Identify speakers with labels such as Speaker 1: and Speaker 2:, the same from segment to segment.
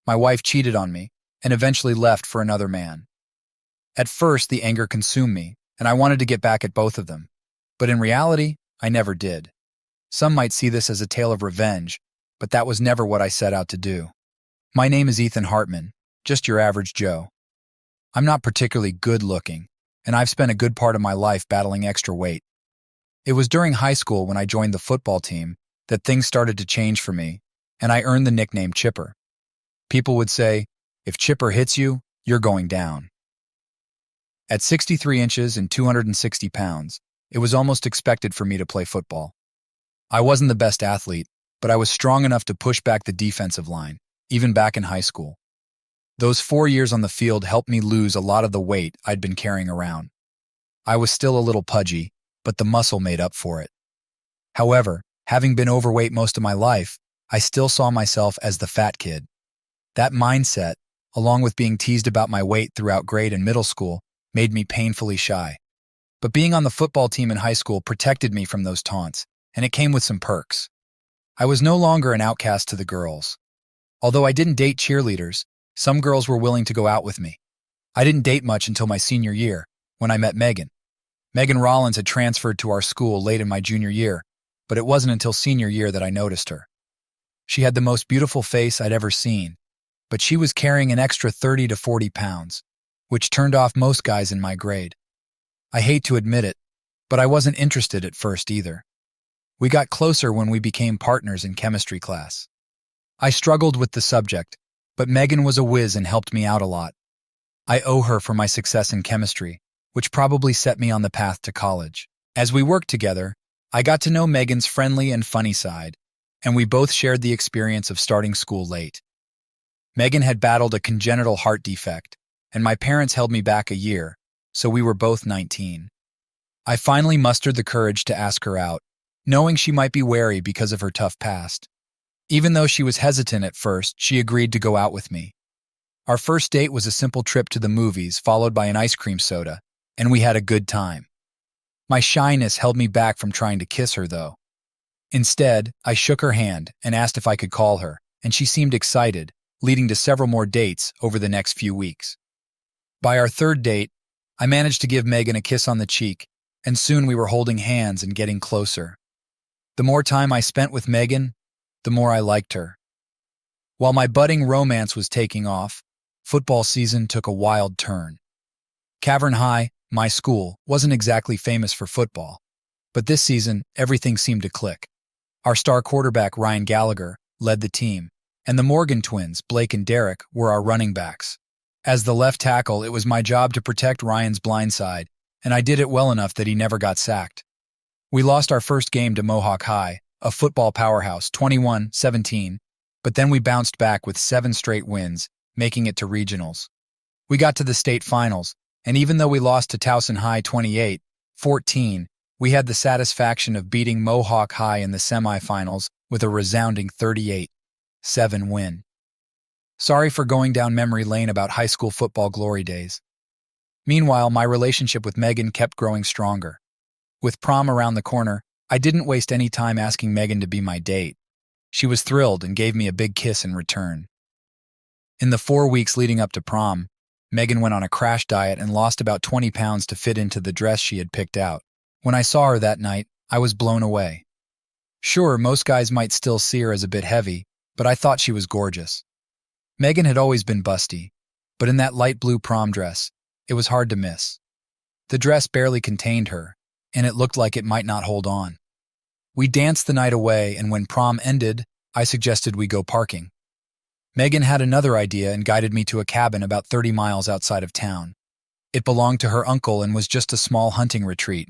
Speaker 1: My wife cheated on me and eventually left for another man. At first, the anger consumed me, and I wanted to get back at both of them. But in reality, I never did. Some might see this as a tale of revenge, but that was never what I set out to do. My name is Ethan Hartman, just your average Joe. I'm not particularly good-looking, and I've spent a good part of my life battling extra weight. It was during high school when I joined the football team that things started to change for me, and I earned the nickname Chipper. People would say, if Chipper hits you, you're going down. At 63 inches and 260 pounds, it was almost expected for me to play football. I wasn't the best athlete, but I was strong enough to push back the defensive line, even back in high school. Those 4 years on the field helped me lose a lot of the weight I'd been carrying around. I was still a little pudgy, but the muscle made up for it. However, having been overweight most of my life, I still saw myself as the fat kid. That mindset, along with being teased about my weight throughout grade and middle school, made me painfully shy. But being on the football team in high school protected me from those taunts, and it came with some perks. I was no longer an outcast to the girls. Although I didn't date cheerleaders, some girls were willing to go out with me. I didn't date much until my senior year, when I met Megan. Megan Rollins had transferred to our school late in my junior year, but it wasn't until senior year that I noticed her. She had the most beautiful face I'd ever seen, but she was carrying an extra 30 to 40 pounds, which turned off most guys in my grade. I hate to admit it, but I wasn't interested at first either. We got closer when we became partners in chemistry class. I struggled with the subject, but Megan was a whiz and helped me out a lot. I owe her for my success in chemistry, which probably set me on the path to college. As we worked together, I got to know Megan's friendly and funny side, and we both shared the experience of starting school late. Megan had battled a congenital heart defect, and my parents held me back a year, so we were both 19. I finally mustered the courage to ask her out, knowing she might be wary because of her tough past. Even though she was hesitant at first, she agreed to go out with me. Our first date was a simple trip to the movies, followed by an ice cream soda, and we had a good time. My shyness held me back from trying to kiss her, though. Instead, I shook her hand and asked if I could call her, and she seemed excited, leading to several more dates over the next few weeks. By our third date, I managed to give Megan a kiss on the cheek, and soon we were holding hands and getting closer. The more time I spent with Megan, the more I liked her. While my budding romance was taking off, football season took a wild turn. Cavern High, my school, wasn't exactly famous for football, but this season, everything seemed to click. Our star quarterback, Ryan Gallagher, led the team, and the Morgan twins, Blake and Derek, were our running backs. As the left tackle, it was my job to protect Ryan's blind side, and I did it well enough that he never got sacked. We lost our first game to Mohawk High, a football powerhouse, 21-17, but then we bounced back with 7 straight wins, making it to regionals. We got to the state finals, and even though we lost to Towson High 28-14, we had the satisfaction of beating Mohawk High in the semifinals with a resounding 38-7 win. Sorry for going down memory lane about high school football glory days. Meanwhile, my relationship with Megan kept growing stronger. With prom around the corner, I didn't waste any time asking Megan to be my date. She was thrilled and gave me a big kiss in return. In the 4 weeks leading up to prom, Megan went on a crash diet and lost about 20 pounds to fit into the dress she had picked out. When I saw her that night, I was blown away. Sure, most guys might still see her as a bit heavy, but I thought she was gorgeous. Megan had always been busty, but in that light blue prom dress, it was hard to miss. The dress barely contained her, and it looked like it might not hold on. We danced the night away, and when prom ended, I suggested we go parking. Megan had another idea and guided me to a cabin about 30 miles outside of town. It belonged to her uncle and was just a small hunting retreat.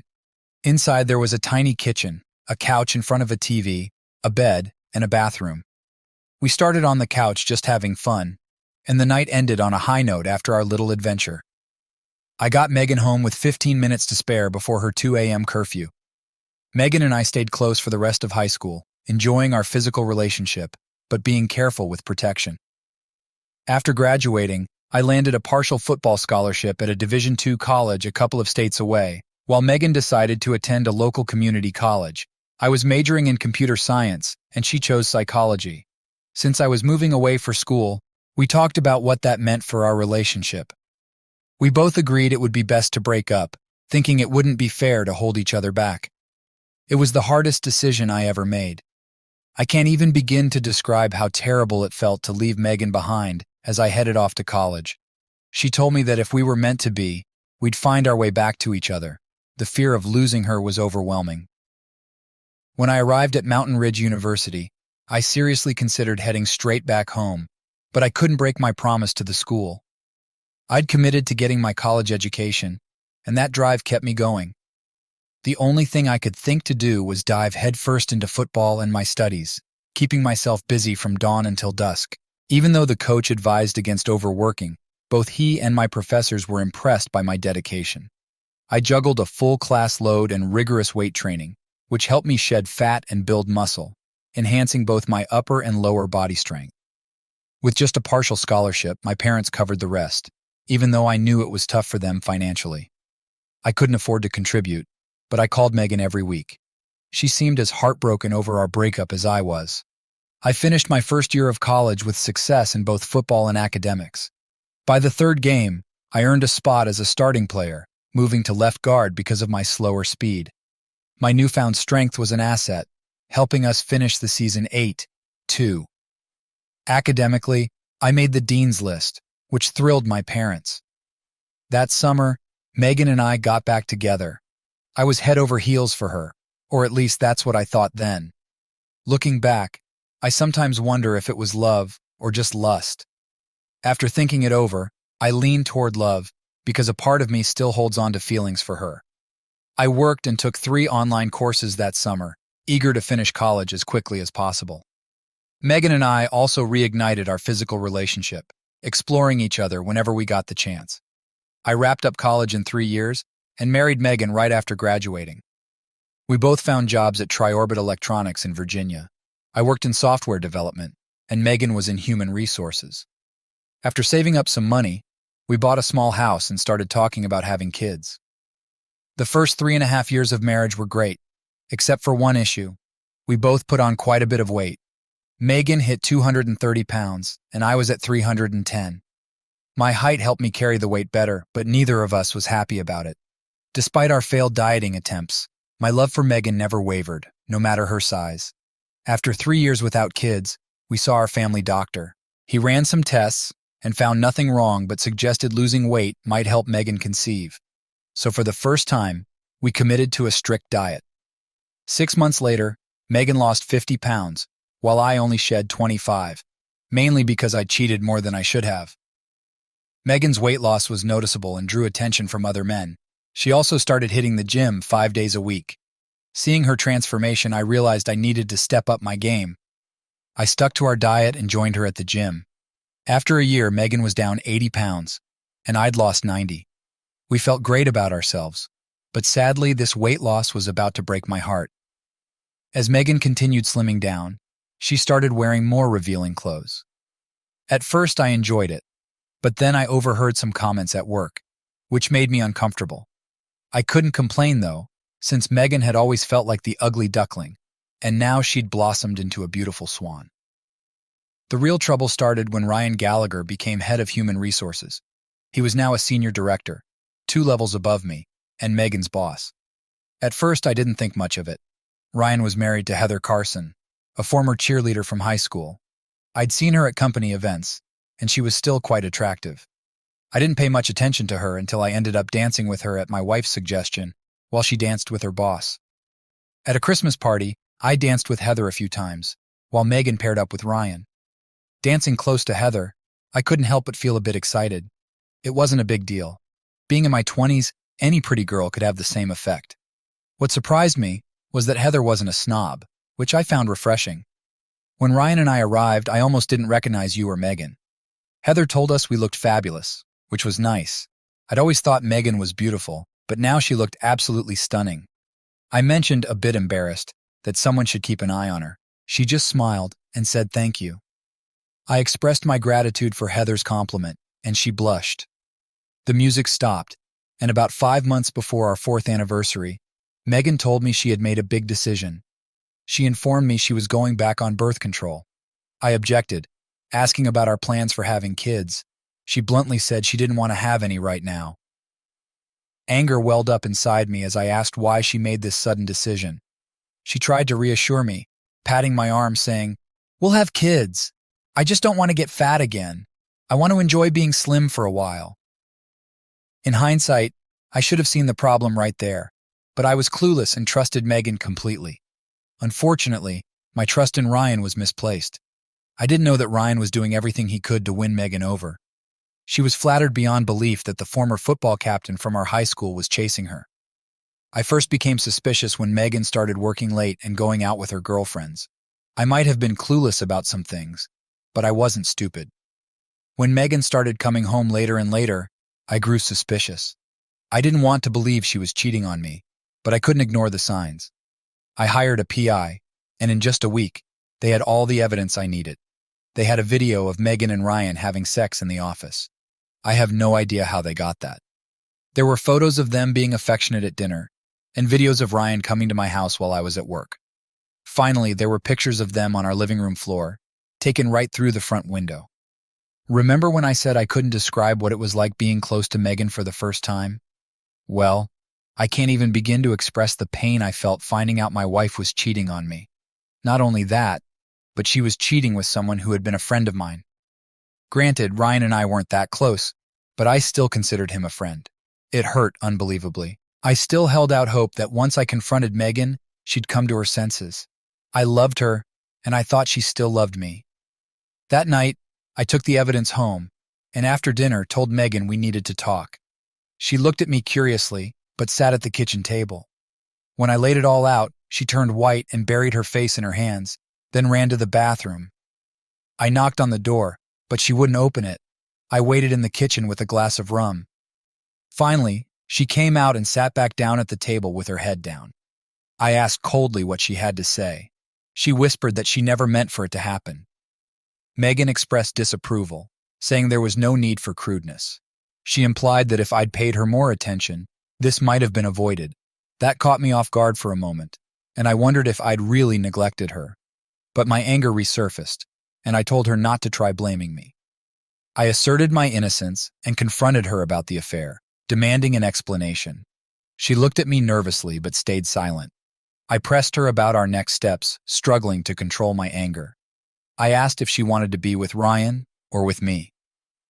Speaker 1: Inside there was a tiny kitchen, a couch in front of a TV, a bed, and a bathroom. We started on the couch just having fun, and the night ended on a high note after our little adventure. I got Megan home with 15 minutes to spare before her 2 a.m. curfew. Megan and I stayed close for the rest of high school, enjoying our physical relationship, but being careful with protection. After graduating, I landed a partial football scholarship at a Division II college a couple of states away, while Megan decided to attend a local community college. I was majoring in computer science, and she chose psychology. Since I was moving away for school, We talked about what that meant for our relationship. We both agreed it would be best to break up, thinking it wouldn't be fair to hold each other back. It was the hardest decision I ever made. I can't even begin to describe how terrible it felt to leave Megan behind as I headed off to college. She told me that if we were meant to be, we'd find our way back to each other. The fear of losing her was overwhelming. When I arrived at Mountain Ridge University, I seriously considered heading straight back home, but I couldn't break my promise to the school. I'd committed to getting my college education, and that drive kept me going. The only thing I could think to do was dive headfirst into football and my studies, keeping myself busy from dawn until dusk. Even though the coach advised against overworking, both he and my professors were impressed by my dedication. I juggled a full class load and rigorous weight training, which helped me shed fat and build muscle, enhancing both my upper and lower body strength. With just a partial scholarship, my parents covered the rest, even though I knew it was tough for them financially. I couldn't afford to contribute, but I called Megan every week. She seemed as heartbroken over our breakup as I was. I finished my first year of college with success in both football and academics. By the third game, I earned a spot as a starting player, moving to left guard because of my slower speed. My newfound strength was an asset, helping us finish the season 8-2. Academically, I made the dean's list, which thrilled my parents. That summer, Megan and I got back together. I was head over heels for her, or at least that's what I thought then. Looking back, I sometimes wonder if it was love or just lust. After thinking it over, I lean toward love because a part of me still holds on to feelings for her. I worked and took 3 online courses that summer, eager to finish college as quickly as possible. Megan and I also reignited our physical relationship, exploring each other whenever we got the chance. I wrapped up college in 3 years and married Megan right after graduating. We both found jobs at Triorbit Electronics in Virginia. I worked in software development, and Megan was in human resources. After saving up some money, we bought a small house and started talking about having kids. The first 3.5 years of marriage were great, except for one issue. We both put on quite a bit of weight. Megan hit 230 pounds, and I was at 310. My height helped me carry the weight better, but neither of us was happy about it. Despite our failed dieting attempts, my love for Megan never wavered, no matter her size. After 3 years without kids, we saw our family doctor. He ran some tests and found nothing wrong but suggested losing weight might help Megan conceive. So for the first time, we committed to a strict diet. 6 months later, Megan lost 50 pounds, while I only shed 25, mainly because I cheated more than I should have. Megan's weight loss was noticeable and drew attention from other men. She also started hitting the gym 5 days a week. Seeing her transformation, I realized I needed to step up my game. I stuck to our diet and joined her at the gym. After a year, Megan was down 80 pounds, and I'd lost 90. We felt great about ourselves, but sadly, this weight loss was about to break my heart. As Megan continued slimming down, she started wearing more revealing clothes. At first, I enjoyed it, but then I overheard some comments at work, which made me uncomfortable. I couldn't complain, though, since Megan had always felt like the ugly duckling, and now she'd blossomed into a beautiful swan. The real trouble started when Ryan Gallagher became head of human resources. He was now a senior director, 2 levels above me, and Megan's boss. At first, I didn't think much of it. Ryan was married to Heather Carson, a former cheerleader from high school. I'd seen her at company events, and she was still quite attractive. I didn't pay much attention to her until I ended up dancing with her at my wife's suggestion, while she danced with her boss. At a Christmas party, I danced with Heather a few times, while Megan paired up with Ryan. Dancing close to Heather, I couldn't help but feel a bit excited. It wasn't a big deal. Being in my 20s, any pretty girl could have the same effect. What surprised me was that Heather wasn't a snob, which I found refreshing. When Ryan and I arrived, I almost didn't recognize you or Megan. Heather told us we looked fabulous, which was nice. I'd always thought Megan was beautiful, but now she looked absolutely stunning. I mentioned, a bit embarrassed, that someone should keep an eye on her. She just smiled and said thank you. I expressed my gratitude for Heather's compliment, and she blushed. The music stopped, and about 5 months before our 4th anniversary, Megan told me she had made a big decision. She informed me she was going back on birth control. I objected, asking about our plans for having kids. She bluntly said she didn't want to have any right now. Anger welled up inside me as I asked why she made this sudden decision. She tried to reassure me, patting my arm saying, "We'll have kids. I just don't want to get fat again. I want to enjoy being slim for a while." In hindsight, I should have seen the problem right there, but I was clueless and trusted Megan completely. Unfortunately, my trust in Ryan was misplaced. I didn't know that Ryan was doing everything he could to win Megan over. She was flattered beyond belief that the former football captain from our high school was chasing her. I first became suspicious when Megan started working late and going out with her girlfriends. I might have been clueless about some things, but I wasn't stupid. When Megan started coming home later and later, I grew suspicious. I didn't want to believe she was cheating on me, but I couldn't ignore the signs. I hired a PI, and in just a week, they had all the evidence I needed. They had a video of Megan and Ryan having sex in the office. I have no idea how they got that. There were photos of them being affectionate at dinner, and videos of Ryan coming to my house while I was at work. Finally, there were pictures of them on our living room floor, taken right through the front window. Remember when I said I couldn't describe what it was like being close to Megan for the first time? Well, I can't even begin to express the pain I felt finding out my wife was cheating on me. Not only that, but she was cheating with someone who had been a friend of mine. Granted, Ryan and I weren't that close, but I still considered him a friend. It hurt unbelievably. I still held out hope that once I confronted Megan, she'd come to her senses. I loved her, and I thought she still loved me. That night, I took the evidence home, and after dinner told Megan we needed to talk. She looked at me curiously, but sat at the kitchen table. When I laid it all out, she turned white and buried her face in her hands, then ran to the bathroom. I knocked on the door, but she wouldn't open it. I waited in the kitchen with a glass of rum. Finally, she came out and sat back down at the table with her head down. I asked coldly what she had to say. She whispered that she never meant for it to happen. Megan expressed disapproval, saying there was no need for crudeness. She implied that if I'd paid her more attention, this might have been avoided. That caught me off guard for a moment, and I wondered if I'd really neglected her. But my anger resurfaced, and I told her not to try blaming me. I asserted my innocence and confronted her about the affair, demanding an explanation. She looked at me nervously but stayed silent. I pressed her about our next steps, struggling to control my anger. I asked if she wanted to be with Ryan or with me.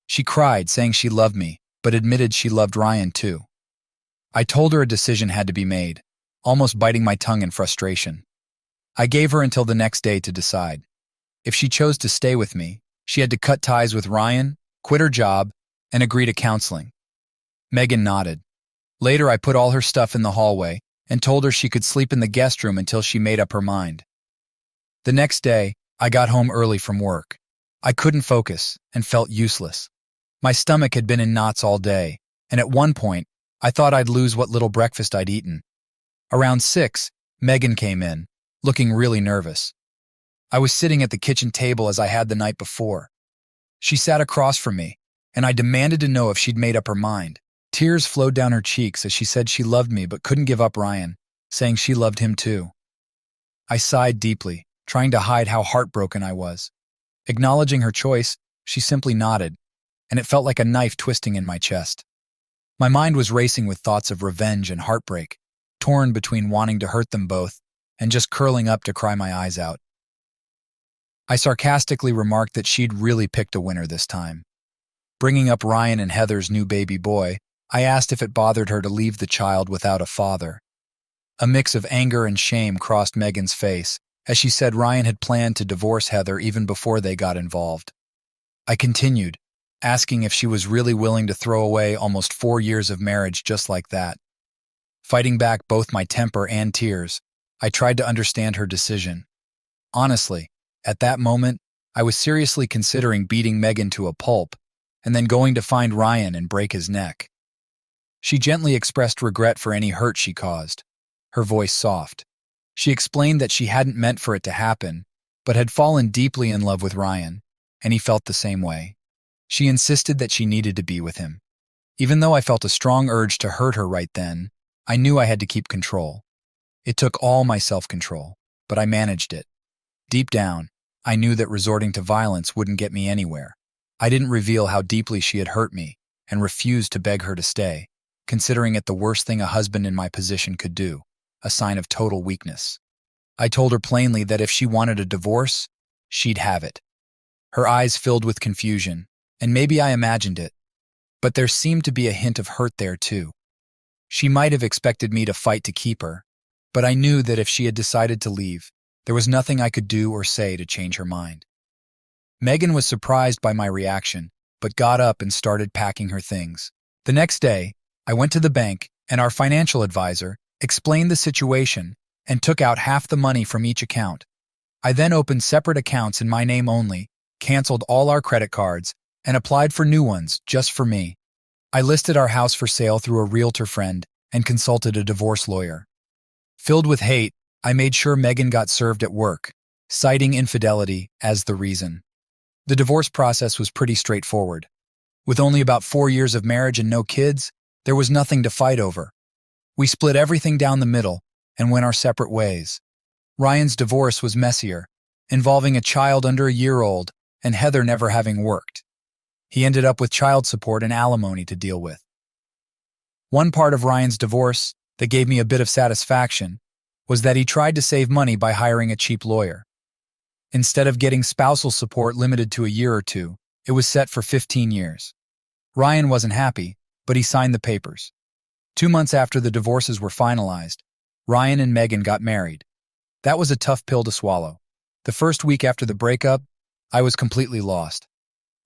Speaker 1: She cried, saying she loved me, but admitted she loved Ryan too. I told her a decision had to be made, almost biting my tongue in frustration. I gave her until the next day to decide. If she chose to stay with me, she had to cut ties with Ryan, quit her job, and agree to counseling. Megan nodded. Later, I put all her stuff in the hallway and told her she could sleep in the guest room until she made up her mind. The next day, I got home early from work. I couldn't focus and felt useless. My stomach had been in knots all day, and at one point, I thought I'd lose what little breakfast I'd eaten. Around 6, Megan came in, looking really nervous. I was sitting at the kitchen table as I had the night before. She sat across from me, and I demanded to know if she'd made up her mind. Tears flowed down her cheeks as she said she loved me but couldn't give up Ryan, saying she loved him too. I sighed deeply, trying to hide how heartbroken I was. Acknowledging her choice, she simply nodded, and it felt like a knife twisting in my chest. My mind was racing with thoughts of revenge and heartbreak, torn between wanting to hurt them both and just curling up to cry my eyes out. I sarcastically remarked that she'd really picked a winner this time. Bringing up Ryan and Heather's new baby boy, I asked if it bothered her to leave the child without a father. A mix of anger and shame crossed Megan's face as she said Ryan had planned to divorce Heather even before they got involved. I continued, asking if she was really willing to throw away almost 4 years of marriage just like that. Fighting back both my temper and tears, I tried to understand her decision. Honestly, at that moment, I was seriously considering beating Megan to a pulp and then going to find Ryan and break his neck. She gently expressed regret for any hurt she caused, her voice soft. She explained that she hadn't meant for it to happen, but had fallen deeply in love with Ryan, and he felt the same way. She insisted that she needed to be with him. Even though I felt a strong urge to hurt her right then, I knew I had to keep control. It took all my self-control, but I managed it. Deep down, I knew that resorting to violence wouldn't get me anywhere. I didn't reveal how deeply she had hurt me and refused to beg her to stay, considering it the worst thing a husband in my position could do, a sign of total weakness. I told her plainly that if she wanted a divorce, she'd have it. Her eyes filled with confusion, and maybe I imagined it, but there seemed to be a hint of hurt there too. She might have expected me to fight to keep her, but I knew that if she had decided to leave, there was nothing I could do or say to change her mind. Megan was surprised by my reaction, but got up and started packing her things. The next day, I went to the bank, and our financial advisor explained the situation and took out half the money from each account. I then opened separate accounts in my name only, canceled all our credit cards, and applied for new ones just for me. I listed our house for sale through a realtor friend and consulted a divorce lawyer. Filled with hate, I made sure Megan got served at work, citing infidelity as the reason. The divorce process was pretty straightforward. With only about 4 years of marriage and no kids, there was nothing to fight over. We split everything down the middle and went our separate ways. Ryan's divorce was messier, involving a child under a year old and Heather never having worked. He ended up with child support and alimony to deal with. One part of Ryan's divorce that gave me a bit of satisfaction was that he tried to save money by hiring a cheap lawyer. Instead of getting spousal support limited to a year or two, it was set for 15 years. Ryan wasn't happy, but he signed the papers. 2 months after the divorces were finalized, Ryan and Megan got married. That was a tough pill to swallow. The first week after the breakup, I was completely lost.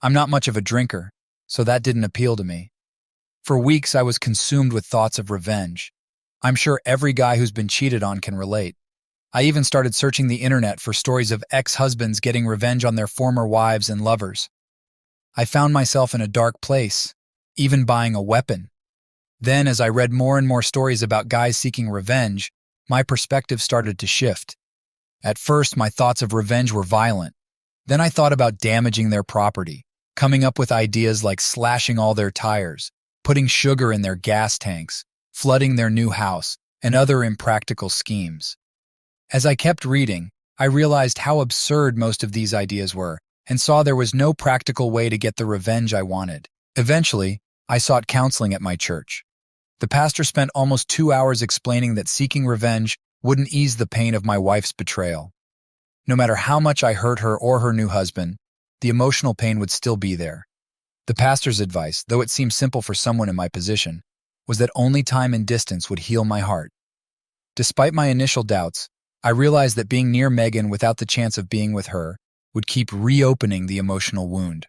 Speaker 1: I'm not much of a drinker, so that didn't appeal to me. For weeks, I was consumed with thoughts of revenge. I'm sure every guy who's been cheated on can relate. I even started searching the internet for stories of ex-husbands getting revenge on their former wives and lovers. I found myself in a dark place, even buying a weapon. Then, as I read more and more stories about guys seeking revenge, my perspective started to shift. At first, my thoughts of revenge were violent. Then I thought about damaging their property, coming up with ideas like slashing all their tires, putting sugar in their gas tanks, flooding their new house, and other impractical schemes. As I kept reading, I realized how absurd most of these ideas were and saw there was no practical way to get the revenge I wanted. Eventually, I sought counseling at my church. The pastor spent almost 2 hours explaining that seeking revenge wouldn't ease the pain of my wife's betrayal. No matter how much I hurt her or her new husband, the emotional pain would still be there. The pastor's advice, though it seemed simple for someone in my position, was that only time and distance would heal my heart. Despite my initial doubts, I realized that being near Megan without the chance of being with her would keep reopening the emotional wound.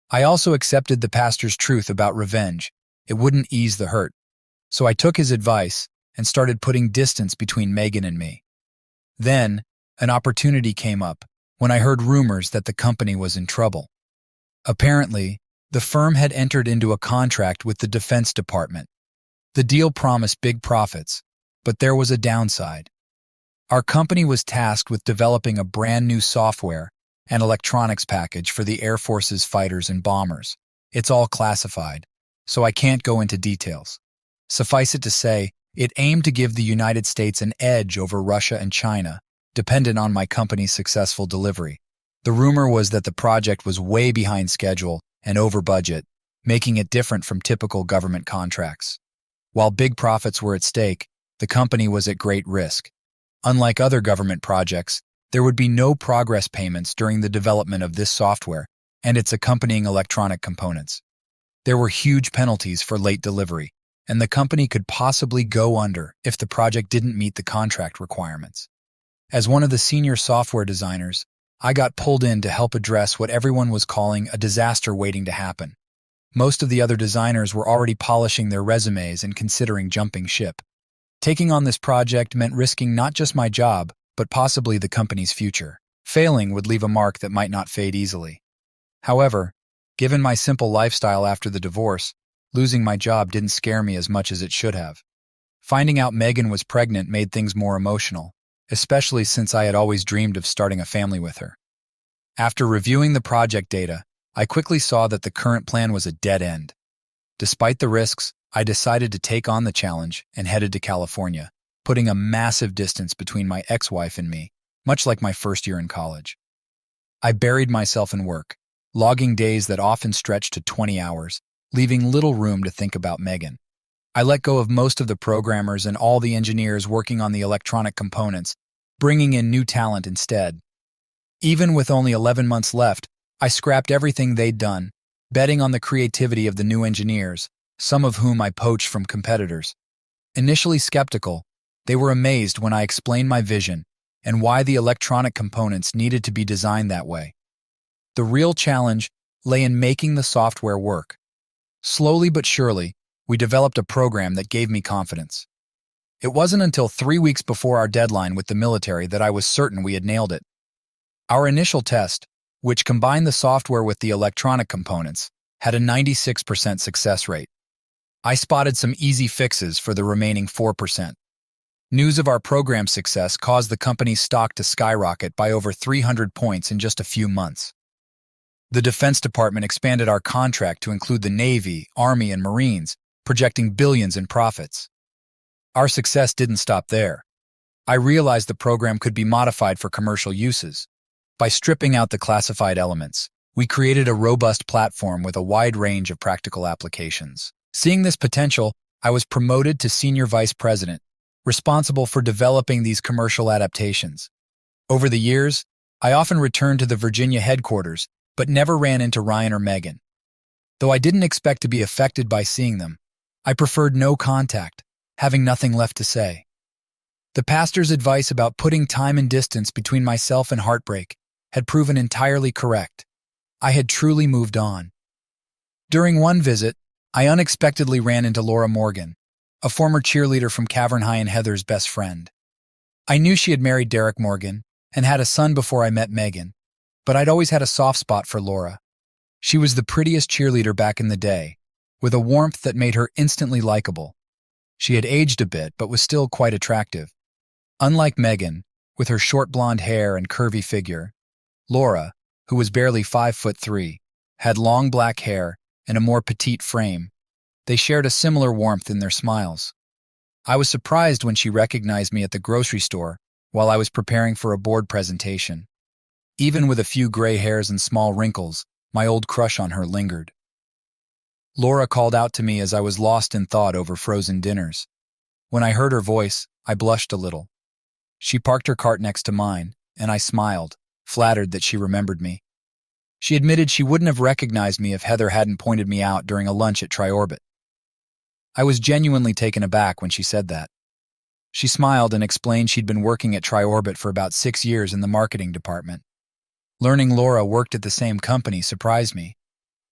Speaker 1: I also accepted the pastor's truth about revenge. It wouldn't ease the hurt. So I took his advice and started putting distance between Megan and me. Then, an opportunity came up when I heard rumors that the company was in trouble. Apparently, the firm had entered into a contract with the Defense Department. The deal promised big profits, but there was a downside. Our company was tasked with developing a brand new software and electronics package for the Air Force's fighters and bombers. It's all classified, so I can't go into details. Suffice it to say, it aimed to give the United States an edge over Russia and China, dependent on my company's successful delivery. The rumor was that the project was way behind schedule and over budget, making it different from typical government contracts. While big profits were at stake, the company was at great risk. Unlike other government projects, there would be no progress payments during the development of this software and its accompanying electronic components. There were huge penalties for late delivery, and the company could possibly go under if the project didn't meet the contract requirements. As one of the senior software designers, I got pulled in to help address what everyone was calling a disaster waiting to happen. Most of the other designers were already polishing their resumes and considering jumping ship. Taking on this project meant risking not just my job, but possibly the company's future. Failing would leave a mark that might not fade easily. However, given my simple lifestyle after the divorce, losing my job didn't scare me as much as it should have. Finding out Megan was pregnant made things more emotional, especially since I had always dreamed of starting a family with her. After reviewing the project data, I quickly saw that the current plan was a dead end. Despite the risks, I decided to take on the challenge and headed to California, putting a massive distance between my ex-wife and me, much like my first year in college. I buried myself in work, logging days that often stretched to 20 hours, leaving little room to think about Megan. I let go of most of the programmers and all the engineers working on the electronic components, bringing in new talent instead. Even with only 11 months left, I scrapped everything they'd done, betting on the creativity of the new engineers, some of whom I poached from competitors. Initially skeptical, they were amazed when I explained my vision and why the electronic components needed to be designed that way. The real challenge lay in making the software work. Slowly but surely, we developed a program that gave me confidence. It wasn't until 3 weeks before our deadline with the military that I was certain we had nailed it. Our initial test, which combined the software with the electronic components, had a 96% success rate. I spotted some easy fixes for the remaining 4%. News of our program's success caused the company's stock to skyrocket by over 300 points in just a few months. The Defense Department expanded our contract to include the Navy, Army, and Marines, projecting billions in profits. Our success didn't stop there. I realized the program could be modified for commercial uses. By stripping out the classified elements, we created a robust platform with a wide range of practical applications. Seeing this potential, I was promoted to Senior Vice President, responsible for developing these commercial adaptations. Over the years, I often returned to the Virginia headquarters, but never ran into Ryan or Megan. Though I didn't expect to be affected by seeing them, I preferred no contact, having nothing left to say. The pastor's advice about putting time and distance between myself and heartbreak had proven entirely correct. I had truly moved on. During one visit, I unexpectedly ran into Laura Morgan, a former cheerleader from Cavern High and Heather's best friend. I knew she had married Derek Morgan and had a son before I met Megan, but I'd always had a soft spot for Laura. She was the prettiest cheerleader back in the day, with a warmth that made her instantly likable. She had aged a bit, but was still quite attractive. Unlike Megan, with her short blonde hair and curvy figure, Laura, who was barely 5'3", had long black hair and a more petite frame. They shared a similar warmth in their smiles. I was surprised when she recognized me at the grocery store while I was preparing for a board presentation. Even with a few gray hairs and small wrinkles, my old crush on her lingered. Laura called out to me as I was lost in thought over frozen dinners. When I heard her voice, I blushed a little. She parked her cart next to mine, and I smiled, flattered that she remembered me. She admitted she wouldn't have recognized me if Heather hadn't pointed me out during a lunch at Triorbit. I was genuinely taken aback when she said that. She smiled and explained she'd been working at Triorbit for about 6 years in the marketing department. Learning Laura worked at the same company surprised me.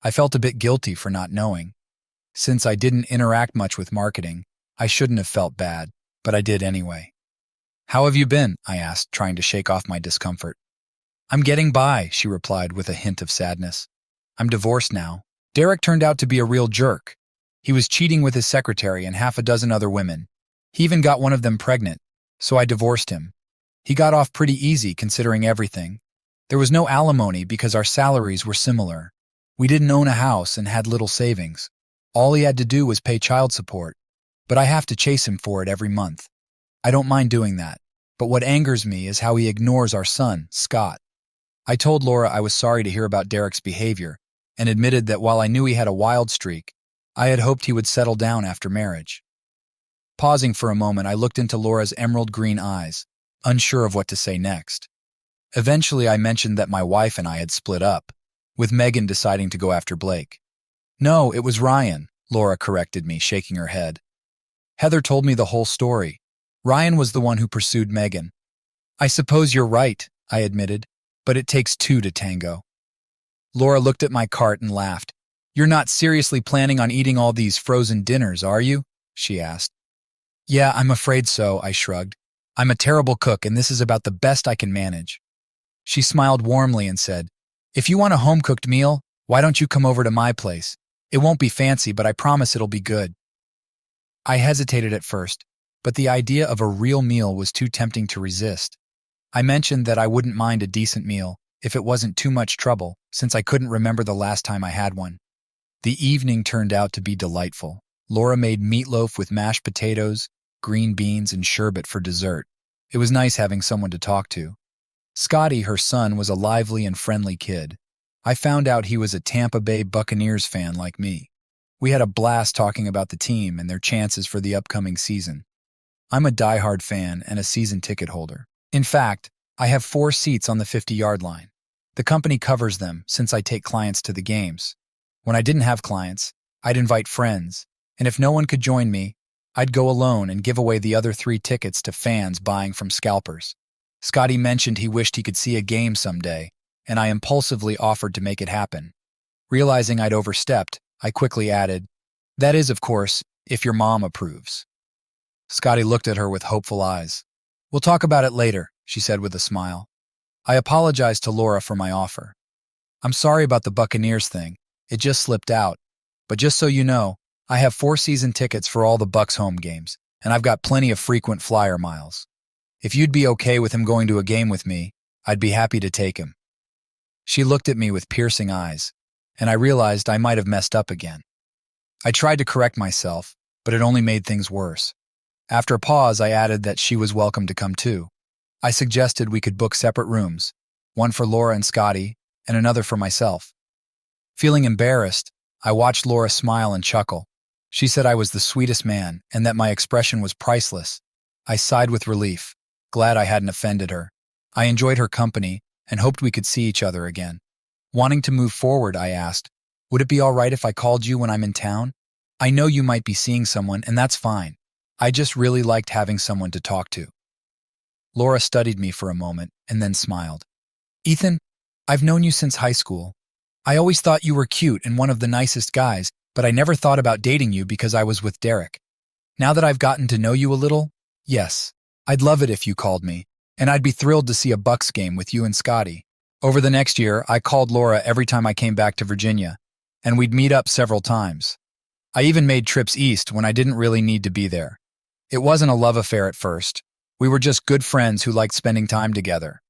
Speaker 1: I felt a bit guilty for not knowing. Since I didn't interact much with marketing, I shouldn't have felt bad, but I did anyway. "How have you been?" I asked, trying to shake off my discomfort. "I'm getting by," she replied with a hint of sadness. "I'm divorced now. Derek turned out to be a real jerk. He was cheating with his secretary and half a dozen other women. He even got one of them pregnant, so I divorced him. He got off pretty easy considering everything. There was no alimony because our salaries were similar. We didn't own a house and had little savings. All he had to do was pay child support, but I have to chase him for it every month. I don't mind doing that, but what angers me is how he ignores our son, Scott." I told Laura I was sorry to hear about Derek's behavior and admitted that while I knew he had a wild streak, I had hoped he would settle down after marriage. Pausing for a moment, I looked into Laura's emerald green eyes, unsure of what to say next. Eventually, I mentioned that my wife and I had split up, with Megan deciding to go after Blake. "No, it was Ryan," Laura corrected me, shaking her head. "Heather told me the whole story. Ryan was the one who pursued Megan." "I suppose you're right," I admitted, "but it takes two to tango." Laura looked at my cart and laughed. "You're not seriously planning on eating all these frozen dinners, are you?" she asked. "Yeah, I'm afraid so," I shrugged. "I'm a terrible cook, and this is about the best I can manage." She smiled warmly and said, "If you want a home-cooked meal, why don't you come over to my place? It won't be fancy, but I promise it'll be good." I hesitated at first, but the idea of a real meal was too tempting to resist. I mentioned that I wouldn't mind a decent meal if it wasn't too much trouble, since I couldn't remember the last time I had one. The evening turned out to be delightful. Laura made meatloaf with mashed potatoes, green beans, and sherbet for dessert. It was nice having someone to talk to. Scotty, her son, was a lively and friendly kid. I found out he was a Tampa Bay Buccaneers fan like me. We had a blast talking about the team and their chances for the upcoming season. I'm a diehard fan and a season ticket holder. In fact, I have 4 seats on the 50-yard line. The company covers them since I take clients to the games. When I didn't have clients, I'd invite friends, and if no one could join me, I'd go alone and give away the other 3 tickets to fans buying from scalpers. Scotty mentioned he wished he could see a game someday, and I impulsively offered to make it happen. Realizing I'd overstepped, I quickly added, "That is, of course, if your mom approves." Scotty looked at her with hopeful eyes. "We'll talk about it later," she said with a smile. I apologized to Laura for my offer. "I'm sorry about the Buccaneers thing. It just slipped out. But just so you know, I have 4 season tickets for all the Bucs home games, and I've got plenty of frequent flyer miles. If you'd be okay with him going to a game with me, I'd be happy to take him." She looked at me with piercing eyes, and I realized I might have messed up again. I tried to correct myself, but it only made things worse. After a pause, I added that she was welcome to come too. I suggested we could book separate rooms, one for Laura and Scotty, and another for myself. Feeling embarrassed, I watched Laura smile and chuckle. She said I was the sweetest man and that my expression was priceless. I sighed with relief, glad I hadn't offended her. I enjoyed her company and hoped we could see each other again. Wanting to move forward, I asked, "Would it be all right if I called you when I'm in town? I know you might be seeing someone, and that's fine. I just really liked having someone to talk to." Laura studied me for a moment and then smiled. "Ethan, I've known you since high school. I always thought you were cute and one of the nicest guys, but I never thought about dating you because I was with Derek. Now that I've gotten to know you a little, yes, I'd love it if you called me, and I'd be thrilled to see a Bucs game with you and Scotty." Over the next year, I called Laura every time I came back to Virginia, and we'd meet up several times. I even made trips east when I didn't really need to be there. It wasn't a love affair at first. We were just good friends who liked spending time together.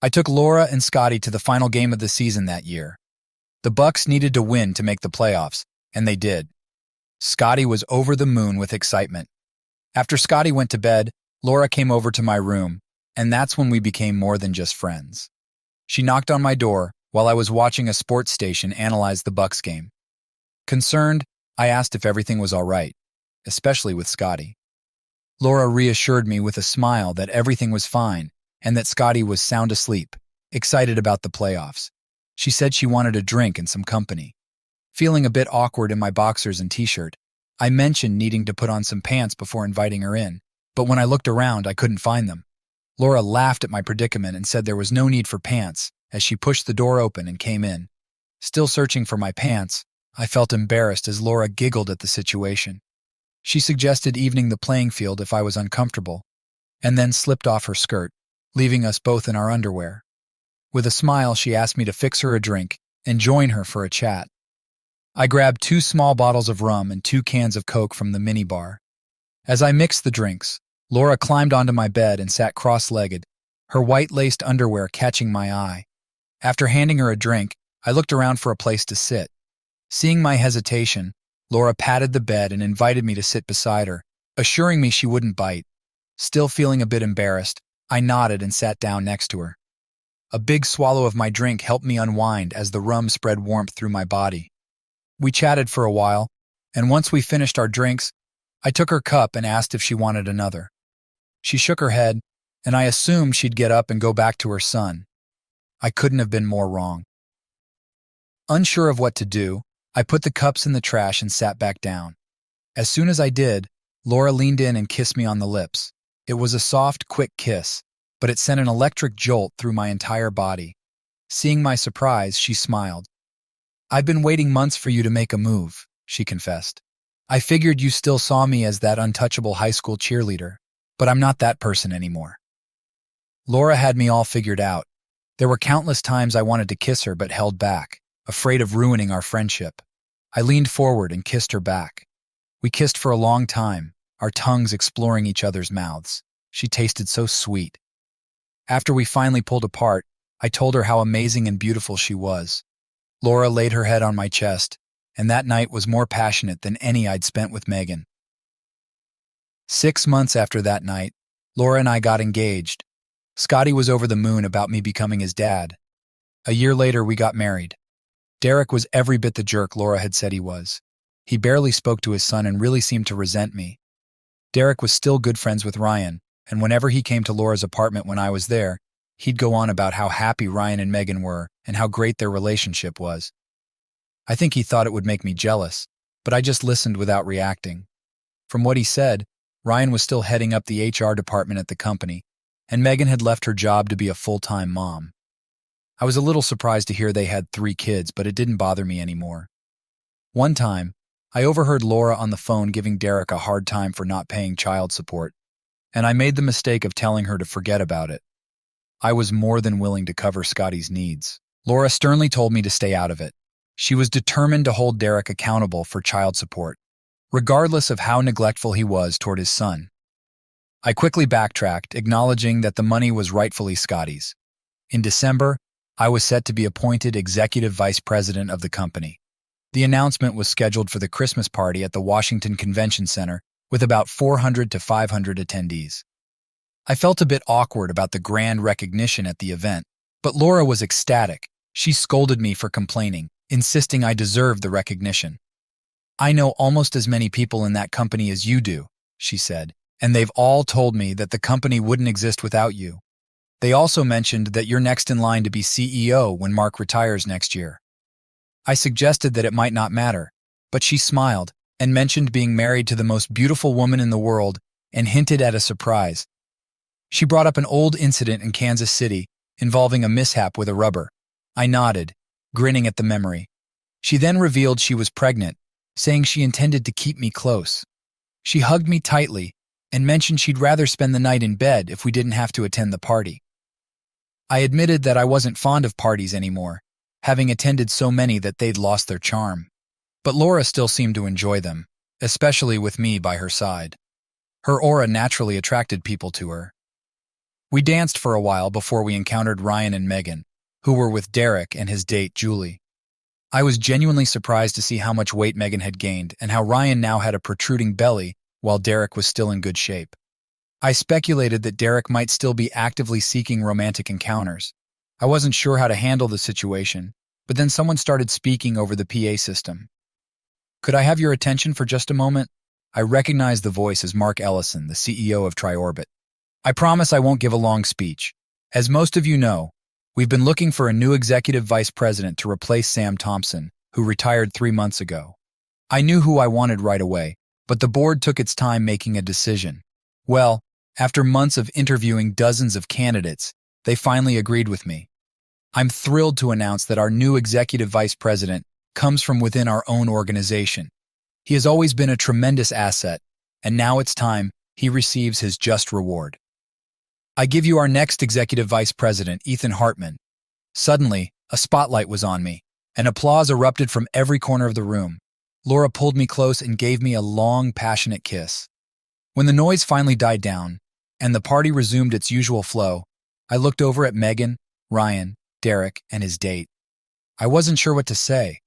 Speaker 1: I took Laura and Scotty to the final game of the season that year. The Bucs needed to win to make the playoffs, and they did. Scotty was over the moon with excitement. After Scotty went to bed, Laura came over to my room, and that's when we became more than just friends. She knocked on my door while I was watching a sports station analyze the Bucs game. Concerned, I asked if everything was all right, especially with Scotty. Laura reassured me with a smile that everything was fine and that Scotty was sound asleep, excited about the playoffs. She said she wanted a drink and some company. Feeling a bit awkward in my boxers and t-shirt, I mentioned needing to put on some pants before inviting her in, but when I looked around, I couldn't find them. Laura laughed at my predicament and said there was no need for pants as she pushed the door open and came in. Still searching for my pants, I felt embarrassed as Laura giggled at the situation. She suggested evening the playing field if I was uncomfortable, and then slipped off her skirt, leaving us both in our underwear. With a smile, she asked me to fix her a drink and join her for a chat. I grabbed 2 small bottles of rum and 2 cans of Coke from the minibar. As I mixed the drinks, Laura climbed onto my bed and sat cross-legged, her white-laced underwear catching my eye. After handing her a drink, I looked around for a place to sit. Seeing my hesitation, Laura patted the bed and invited me to sit beside her, assuring me she wouldn't bite. Still feeling a bit embarrassed, I nodded and sat down next to her. A big swallow of my drink helped me unwind as the rum spread warmth through my body. We chatted for a while, and once we finished our drinks, I took her cup and asked if she wanted another. She shook her head, and I assumed she'd get up and go back to her son. I couldn't have been more wrong. Unsure of what to do, I put the cups in the trash and sat back down. As soon as I did, Laura leaned in and kissed me on the lips. It was a soft, quick kiss, but it sent an electric jolt through my entire body. Seeing my surprise, she smiled. "I've been waiting months for you to make a move," she confessed. "I figured you still saw me as that untouchable high school cheerleader, but I'm not that person anymore." Laura had me all figured out. There were countless times I wanted to kiss her but held back, afraid of ruining our friendship. I leaned forward and kissed her back. We kissed for a long time, our tongues exploring each other's mouths. She tasted so sweet. After we finally pulled apart, I told her how amazing and beautiful she was. Laura laid her head on my chest, and that night was more passionate than any I'd spent with Megan. 6 months after that night, Laura and I got engaged. Scotty was over the moon about me becoming his dad. A year later, we got married. Derek was every bit the jerk Laura had said he was. He barely spoke to his son and really seemed to resent me. Derek was still good friends with Ryan, and whenever he came to Laura's apartment when I was there, he'd go on about how happy Ryan and Megan were and how great their relationship was. I think he thought it would make me jealous, but I just listened without reacting. From what he said, Ryan was still heading up the HR department at the company, and Megan had left her job to be a full-time mom. I was a little surprised to hear they had 3 kids, but it didn't bother me anymore. One time, I overheard Laura on the phone giving Derek a hard time for not paying child support, and I made the mistake of telling her to forget about it. I was more than willing to cover Scotty's needs. Laura sternly told me to stay out of it. She was determined to hold Derek accountable for child support, regardless of how neglectful he was toward his son. I quickly backtracked, acknowledging that the money was rightfully Scotty's. In December, I was set to be appointed executive vice president of the company. The announcement was scheduled for the Christmas party at the Washington Convention Center with about 400 to 500 attendees. I felt a bit awkward about the grand recognition at the event, but Laura was ecstatic. She scolded me for complaining, insisting I deserved the recognition. "I know almost as many people in that company as you do," she said, "and they've all told me that the company wouldn't exist without you. They also mentioned that you're next in line to be CEO when Mark retires next year." I suggested that it might not matter, but she smiled and mentioned being married to the most beautiful woman in the world and hinted at a surprise. She brought up an old incident in Kansas City involving a mishap with a rubber. I nodded, grinning at the memory. She then revealed she was pregnant, saying she intended to keep me close. She hugged me tightly and mentioned she'd rather spend the night in bed if we didn't have to attend the party. I admitted that I wasn't fond of parties anymore, having attended so many that they'd lost their charm. But Laura still seemed to enjoy them, especially with me by her side. Her aura naturally attracted people to her. We danced for a while before we encountered Ryan and Megan, who were with Derek and his date, Julie. I was genuinely surprised to see how much weight Megan had gained and how Ryan now had a protruding belly while Derek was still in good shape. I speculated that Derek might still be actively seeking romantic encounters. I wasn't sure how to handle the situation, but then someone started speaking over the PA system. "Could I have your attention for just a moment?" I recognized the voice as Mark Ellison, the CEO of Triorbit. "I promise I won't give a long speech. As most of you know, we've been looking for a new executive vice president to replace Sam Thompson, who retired 3 months ago. I knew who I wanted right away, but the board took its time making a decision. Well, after months of interviewing dozens of candidates, they finally agreed with me. I'm thrilled to announce that our new executive vice president comes from within our own organization. He has always been a tremendous asset, and now it's time he receives his just reward. I give you our next executive vice president, Ethan Hartman." Suddenly, a spotlight was on me, and applause erupted from every corner of the room. Laura pulled me close and gave me a long, passionate kiss. When the noise finally died down, and the party resumed its usual flow, I looked over at Megan, Ryan, Derek, and his date. I wasn't sure what to say.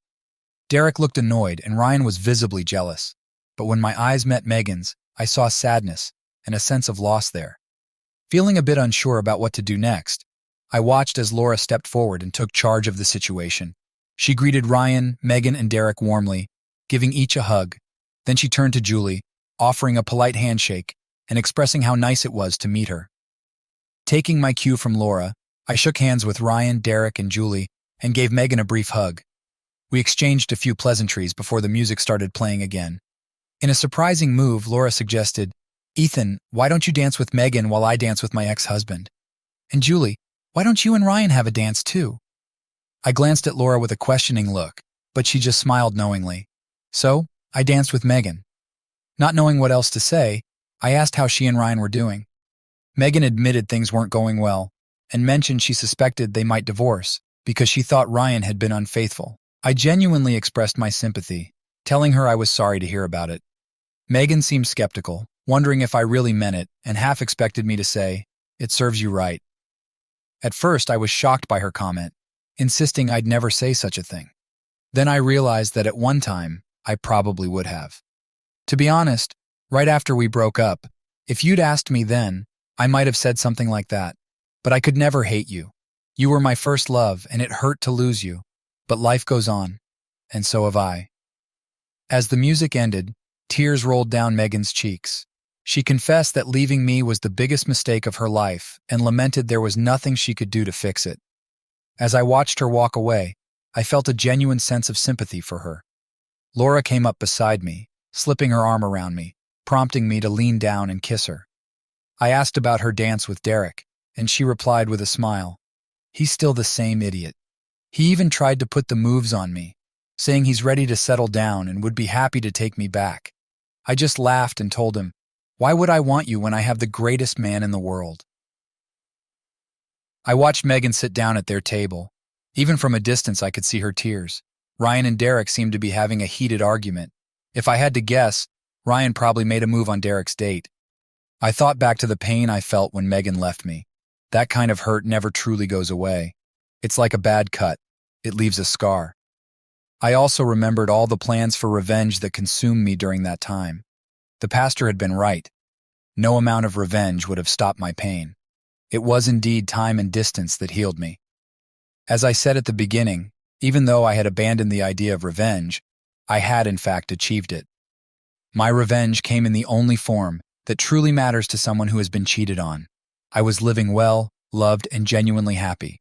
Speaker 1: Derek looked annoyed, and Ryan was visibly jealous. But when my eyes met Megan's, I saw sadness and a sense of loss there. Feeling a bit unsure about what to do next, I watched as Laura stepped forward and took charge of the situation. She greeted Ryan, Megan, and Derek warmly, giving each a hug. Then she turned to Julie, offering a polite handshake and expressing how nice it was to meet her. Taking my cue from Laura, I shook hands with Ryan, Derek, and Julie and gave Megan a brief hug. We exchanged a few pleasantries before the music started playing again. In a surprising move, Laura suggested, "Ethan, why don't you dance with Megan while I dance with my ex-husband? And Julie, why don't you and Ryan have a dance too?" I glanced at Laura with a questioning look, but she just smiled knowingly. So, I danced with Megan. Not knowing what else to say, I asked how she and Ryan were doing. Megan admitted things weren't going well and mentioned she suspected they might divorce because she thought Ryan had been unfaithful. I genuinely expressed my sympathy, telling her I was sorry to hear about it. Megan seemed skeptical, wondering if I really meant it, and half expected me to say, "It serves you right." At first, I was shocked by her comment, insisting I'd never say such a thing. Then I realized that at one time, I probably would have. To be honest, right after we broke up, if you'd asked me then, I might have said something like that. But I could never hate you. You were my first love, and it hurt to lose you. But life goes on, and so have I." As the music ended, tears rolled down Megan's cheeks. She confessed that leaving me was the biggest mistake of her life and lamented there was nothing she could do to fix it. As I watched her walk away, I felt a genuine sense of sympathy for her. Laura came up beside me, slipping her arm around me, prompting me to lean down and kiss her. I asked about her dance with Derek, and she replied with a smile, "He's still the same idiot. He even tried to put the moves on me, saying he's ready to settle down and would be happy to take me back." I just laughed and told him, "Why would I want you when I have the greatest man in the world?" I watched Megan sit down at their table. Even from a distance, I could see her tears. Ryan and Derek seemed to be having a heated argument. If I had to guess, Ryan probably made a move on Derek's date. I thought back to the pain I felt when Megan left me. That kind of hurt never truly goes away. It's like a bad cut. It leaves a scar. I also remembered all the plans for revenge that consumed me during that time. The pastor had been right. No amount of revenge would have stopped my pain. It was indeed time and distance that healed me. As I said at the beginning, even though I had abandoned the idea of revenge, I had in fact achieved it. My revenge came in the only form that truly matters to someone who has been cheated on. I was living well, loved, and genuinely happy.